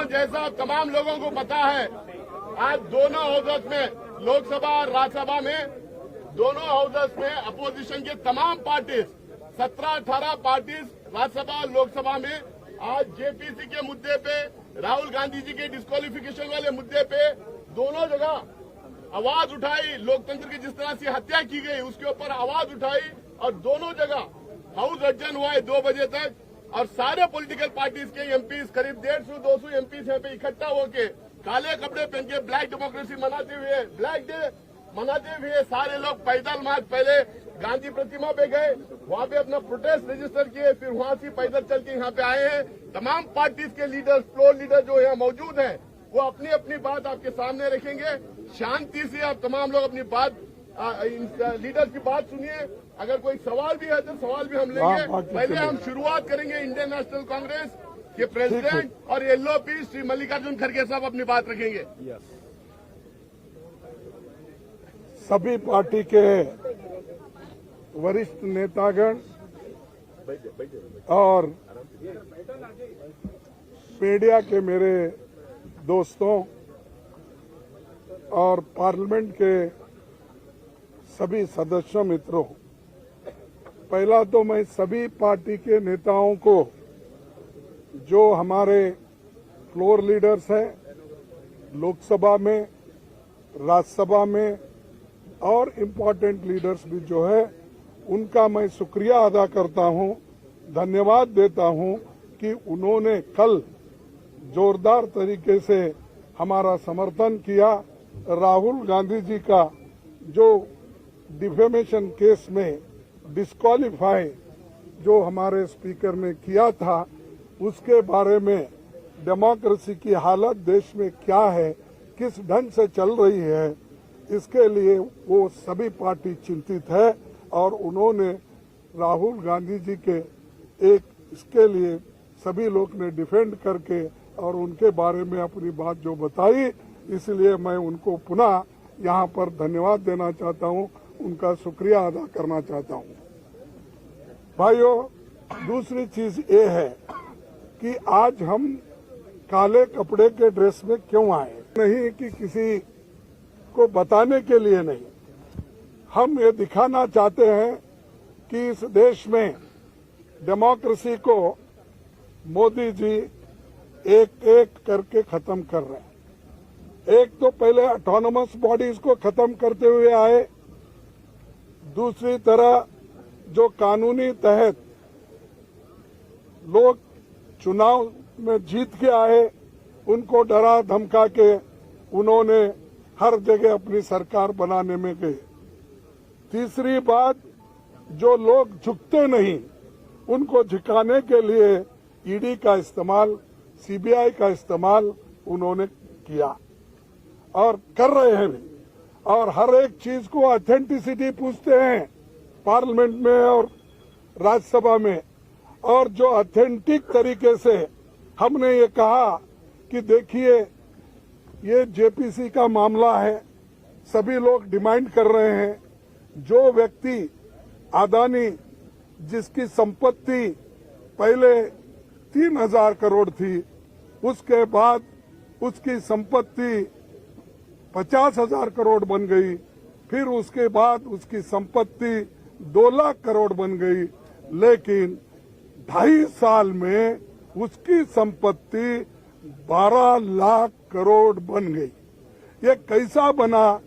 जैसा तमाम लोगों को पता है, आज दोनों हाउसेस में, लोकसभा और राज्यसभा में, दोनों हाउसेस में अपोजिशन के तमाम पार्टीज, 17-18 पार्टीज राज्यसभा और लोकसभा में आज जेपीसी के मुद्दे पे, राहुल गांधी जी के डिस्क्वालिफिकेशन वाले मुद्दे पे दोनों जगह आवाज उठाई। लोकतंत्र की जिस तरह से हत्या की गई उसके ऊपर आवाज उठाई और दोनों जगह हाउस अडजन हुआ है 2 बजे तक। और सारे पॉलिटिकल पार्टीज के एमपीज, करीब 150-200 एमपीज यहाँ पे इकट्ठा होके काले कपड़े पहन के ब्लैक डेमोक्रेसी मनाते हुए, ब्लैक डे मनाते हुए सारे लोग पैदल मार्च, पहले गांधी प्रतिमा पे गए, वहां पे अपना प्रोटेस्ट रजिस्टर किए, फिर वहां से पैदल चल के यहाँ पे आए हैं। तमाम पार्टीज के लीडर्स, फ्लोर लीडर जो यहाँ मौजूद हैं, वो अपनी अपनी बात आपके सामने रखेंगे। शांति से आप तमाम लोग अपनी बात, लीडर की बात सुनिए। अगर कोई सवाल भी है तो सवाल भी हम लेंगे। पहले हम शुरुआत करेंगे इंडियन नेशनल कांग्रेस के प्रेसिडेंट और एलओपी श्री मल्लिकार्जुन खड़गे साहब अपनी बात रखेंगे। सभी पार्टी के वरिष्ठ नेतागण और मीडिया के मेरे दोस्तों और पार्लियामेंट के सभी सदस्यों मित्रों, पहला तो मैं सभी पार्टी के नेताओं को, जो हमारे फ्लोर लीडर्स हैं लोकसभा में, राज्यसभा में और इम्पोर्टेंट लीडर्स भी जो है, उनका मैं शुक्रिया अदा करता हूं, धन्यवाद देता हूं कि उन्होंने कल जोरदार तरीके से हमारा समर्थन किया। राहुल गांधी जी का जो डिफेमेशन केस में डिस्क्वालीफाई जो हमारे स्पीकर ने किया था, उसके बारे में डेमोक्रेसी की हालत देश में क्या है, किस ढंग से चल रही है, इसके लिए वो सभी पार्टी चिंतित है। और उन्होंने राहुल गांधी जी के इसके लिए सभी लोग ने डिफेंड करके और उनके बारे में अपनी बात जो बताई, इसलिए मैं उनको पुनः यहाँ पर धन्यवाद देना चाहता हूँ, उनका शुक्रिया अदा करना चाहता हूँ। भाइयों, दूसरी चीज ये है कि आज हम काले कपड़े के ड्रेस में क्यों आए, नहीं कि किसी को बताने के लिए नहीं, हम ये दिखाना चाहते हैं कि इस देश में डेमोक्रेसी को मोदी जी एक एक करके खत्म कर रहे हैं। एक तो पहले ऑटोनोमस बॉडीज को खत्म करते हुए आए, दूसरी तरह जो कानूनी तहत लोग चुनाव में जीत के आए, उनको डरा धमका के उन्होंने हर जगह अपनी सरकार बनाने में गए। तीसरी बात, जो लोग झुकते नहीं उनको झुकाने के लिए ईडी का इस्तेमाल, सीबीआई का इस्तेमाल उन्होंने किया और कर रहे हैं भी। और हर एक चीज को ऑथेंटिसिटी पूछते हैं पार्लियामेंट में और राज्यसभा में। और जो ऑथेंटिक तरीके से हमने ये कहा कि देखिए, ये जेपीसी का मामला है, सभी लोग डिमांड कर रहे हैं, जो व्यक्ति अदानी जिसकी संपत्ति पहले 3,000 करोड़ थी, उसके बाद उसकी संपत्ति 50,000 करोड़ बन गई, फिर उसके बाद उसकी संपत्ति 2 लाख करोड़ बन गई, लेकिन 2.5 साल में उसकी संपत्ति 12 लाख करोड़ बन गई। ये कैसा बना,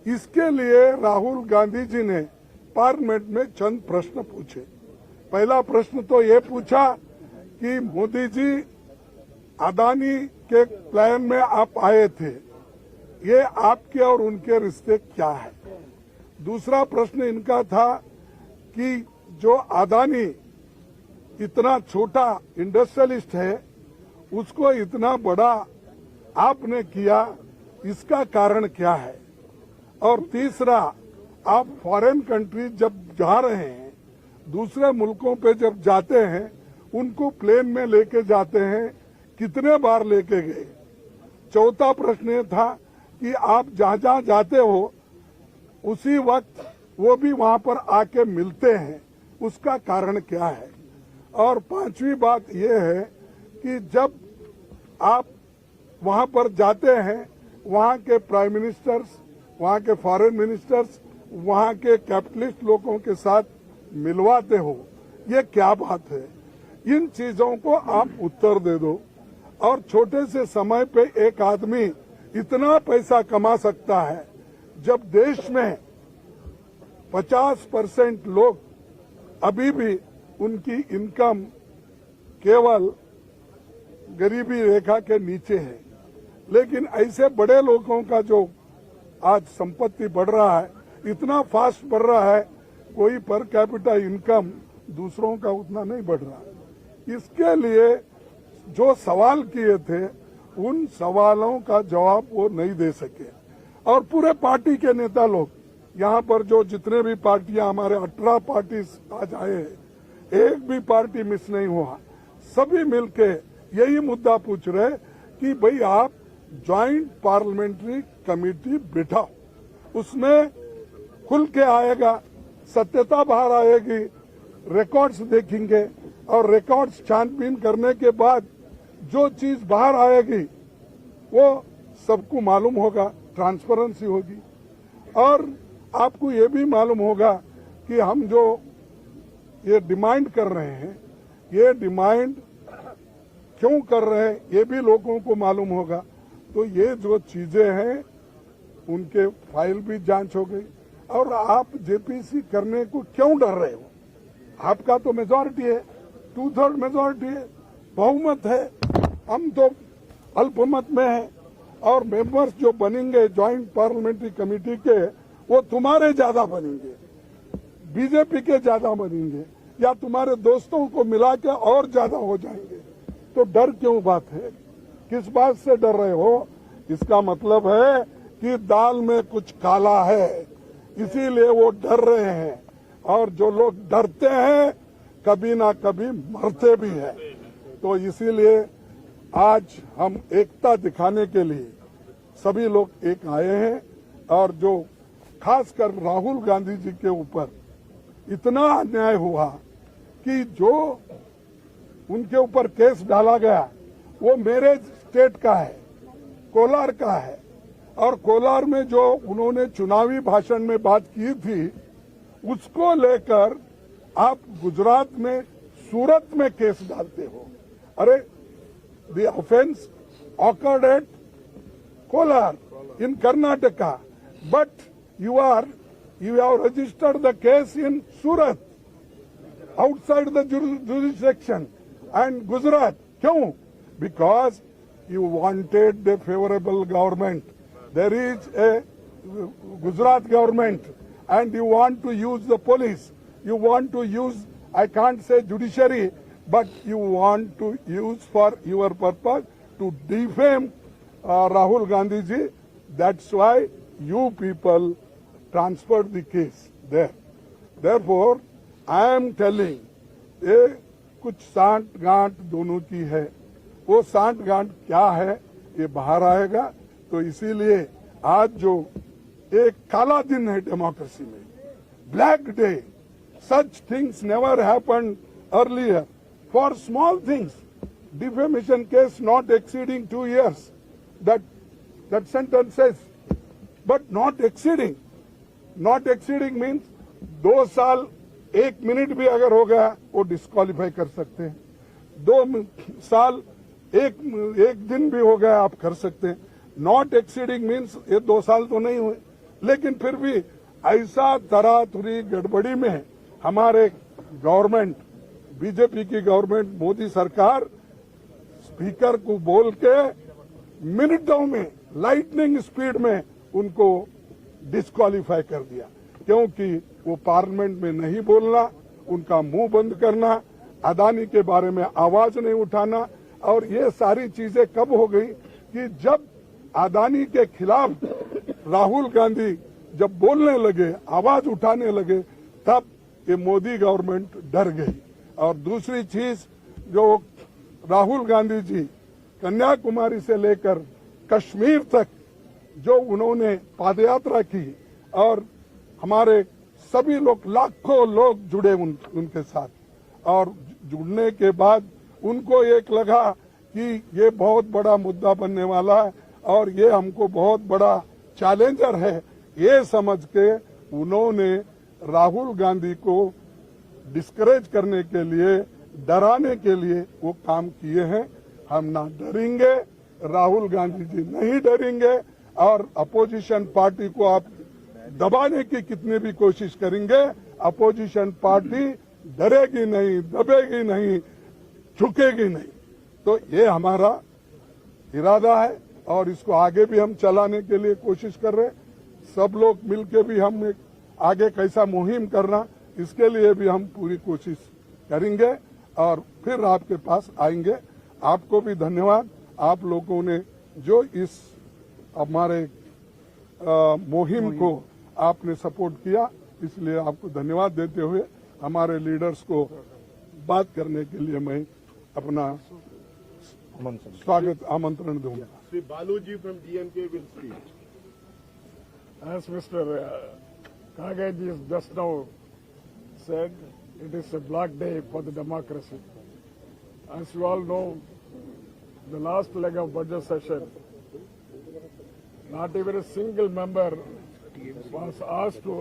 इसके लिए राहुल गांधी जी ने पार्लियामेंट में चंद प्रश्न पूछे। पहला प्रश्न तो ये पूछा कि मोदी जी, अदानी के प्लान में आप आए थे, ये आपके और उनके रिश्ते क्या है। दूसरा प्रश्न इनका था कि जो अदानी इतना छोटा इंडस्ट्रियलिस्ट है, उसको इतना बड़ा आपने किया, इसका कारण क्या है। और तीसरा, आप फॉरेन कंट्री जब जा रहे हैं, दूसरे मुल्कों पे जब जाते हैं, उनको प्लेन में लेके जाते हैं, कितने बार लेके गए। चौथा प्रश्न ये था कि आप जहां जहां जाते हो उसी वक्त वो भी वहां पर आके मिलते हैं, उसका कारण क्या है। और पांचवी बात यह है कि जब आप वहां पर जाते हैं, वहां के प्राइम मिनिस्टर्स, वहां के फॉरेन मिनिस्टर्स, वहां के कैपिटलिस्ट लोगों के साथ मिलवाते हो। ये क्या बात है? इन चीजों को आप उत्तर दे दो। और छोटे से समय पे एक आदमी इतना पैसा कमा सकता है, जब देश में 50% लोग अभी भी उनकी इनकम केवल गरीबी रेखा के नीचे है। लेकिन ऐसे बड़े लोगों का जो आज संपत्ति बढ़ रहा है, इतना फास्ट बढ़ रहा है, कोई पर कैपिटा इनकम दूसरों का उतना नहीं बढ़ रहा है। इसके लिए जो सवाल किए थे, उन सवालों का जवाब वो नहीं दे सके। और पूरे पार्टी के नेता लोग यहाँ पर जो जितने भी पार्टियां, हमारे 18 पार्टी आज आए हैं, एक भी पार्टी मिस नहीं हुआ। सभी मिलके यही मुद्दा पूछ रहे कि भाई आप ज्वाइंट पार्लियामेंट्री कमेटी बिठाओ, उसमें खुल के आएगा, सत्यता बाहर आएगी, रिकॉर्ड्स देखेंगे और रिकॉर्ड्स छानबीन करने के बाद जो चीज बाहर आएगी वो सबको मालूम होगा, ट्रांसपेरेंसी होगी। और आपको ये भी मालूम होगा कि हम जो ये डिमांड कर रहे हैं, ये डिमांड क्यों कर रहे हैं, ये भी लोगों को मालूम होगा। तो ये जो चीजें हैं उनके फाइल भी जांच हो गई। और आप जेपीसी करने को क्यों डर रहे हो? आपका तो मेजॉरिटी है, 2/3 मेजॉरिटी है, बहुमत है। हम तो अल्पमत में हैं। और मेंबर्स जो बनेंगे ज्वाइंट पार्लियामेंट्री कमेटी के, वो तुम्हारे ज्यादा बनेंगे, बीजेपी के ज्यादा बनेंगे, या तुम्हारे दोस्तों को मिला के और ज्यादा हो जाएंगे। तो डर क्यों बात है? किस बात से डर रहे हो? इसका मतलब है कि दाल में कुछ काला है, इसीलिए वो डर रहे हैं। और जो लोग डरते हैं कभी ना कभी मरते भी हैं। तो इसीलिए आज हम एकता दिखाने के लिए सभी लोग एक आए हैं। और जो खासकर राहुल गांधी जी के ऊपर इतना अन्याय हुआ कि जो उनके ऊपर केस डाला गया वो मेरे स्टेट का है, कोलार का है। और कोलार में जो उन्होंने चुनावी भाषण में बात की थी, उसको लेकर आप गुजरात में, सूरत में केस डालते हो। अरे the offence occurred at Kolar in Karnataka, but you have registered the case in Surat, outside the jurisdiction, and Gujarat. क्यों? Because you wanted the favorable government. There is a Gujarat government, and you want to use the police. You want to use, I can't say judiciary, but you want to use for your purpose to defame Rahul Gandhi ji. That's why you people transferred the case there. Therefore, I am telling, ये कुछ सांठ गांठ दोनों की है। वो सांठ गांठ क्या है ये बाहर आएगा। तो इसीलिए आज जो एक काला दिन है डेमोक्रेसी में, black day, such things never happened earlier. For small things, defamation case not exceeding 2 years, that sentence says, but not exceeding. Not exceeding means 2 साल 1 मिनट भी अगर हो गया वो डिस्क्वालीफाई कर सकते हैं। 2 साल 1 दिन भी हो गया आप कर सकते हैं। नॉट एक्सीडिंग मीन्स ये 2 साल तो नहीं हुए, लेकिन फिर भी ऐसा तरातुरी गड़बड़ी में हमारे गवर्नमेंट, बीजेपी की गवर्नमेंट, मोदी सरकार स्पीकर को बोल के मिनटों में, लाइटनिंग स्पीड में उनको डिस्क्वालीफाई कर दिया। क्योंकि वो पार्लियामेंट में नहीं बोलना, उनका मुंह बंद करना, अदानी के बारे में आवाज नहीं उठाना। और ये सारी चीजें कब हो गई कि जब अदानी के खिलाफ राहुल गांधी जब बोलने लगे, आवाज उठाने लगे, तब ये मोदी गवर्नमेंट डर गई। और दूसरी चीज, जो राहुल गांधी जी कन्याकुमारी से लेकर कश्मीर तक जो उन्होंने पादयात्रा की, और हमारे सभी लोग, लाखों लोग जुड़े उनके साथ। और जुड़ने के बाद उनको एक लगा कि ये बहुत बड़ा मुद्दा बनने वाला है और ये हमको बहुत बड़ा चैलेंजर है, ये समझ के उन्होंने राहुल गांधी को डिस्करेज करने के लिए, डराने के लिए वो काम किए हैं। हम ना डरेंगे, राहुल गांधी जी नहीं डरेंगे और अपोजिशन पार्टी को आप दबाने की कितनी भी कोशिश करेंगे, अपोजिशन पार्टी डरेगी नहीं, दबेगी नहीं, झुकेगी नहीं। तो ये हमारा इरादा है और इसको आगे भी हम चलाने के लिए कोशिश कर रहे हैं। सब लोग मिलकर भी हम आगे कैसा मुहिम करना, इसके लिए भी हम पूरी कोशिश करेंगे और फिर आपके पास आएंगे। आपको भी धन्यवाद, आप लोगों ने जो इस हमारे मुहिम को आपने सपोर्ट किया, इसलिए आपको धन्यवाद देते हुए हमारे लीडर्स को बात करने के लिए मैं अपना स्वागत आमंत्रण दूंगा। Sri Baluji from DMK will speak. As Mr. Kagaj just now said, it is a black day for the democracy. As you all know, the last leg of budget session, not even a single member was asked to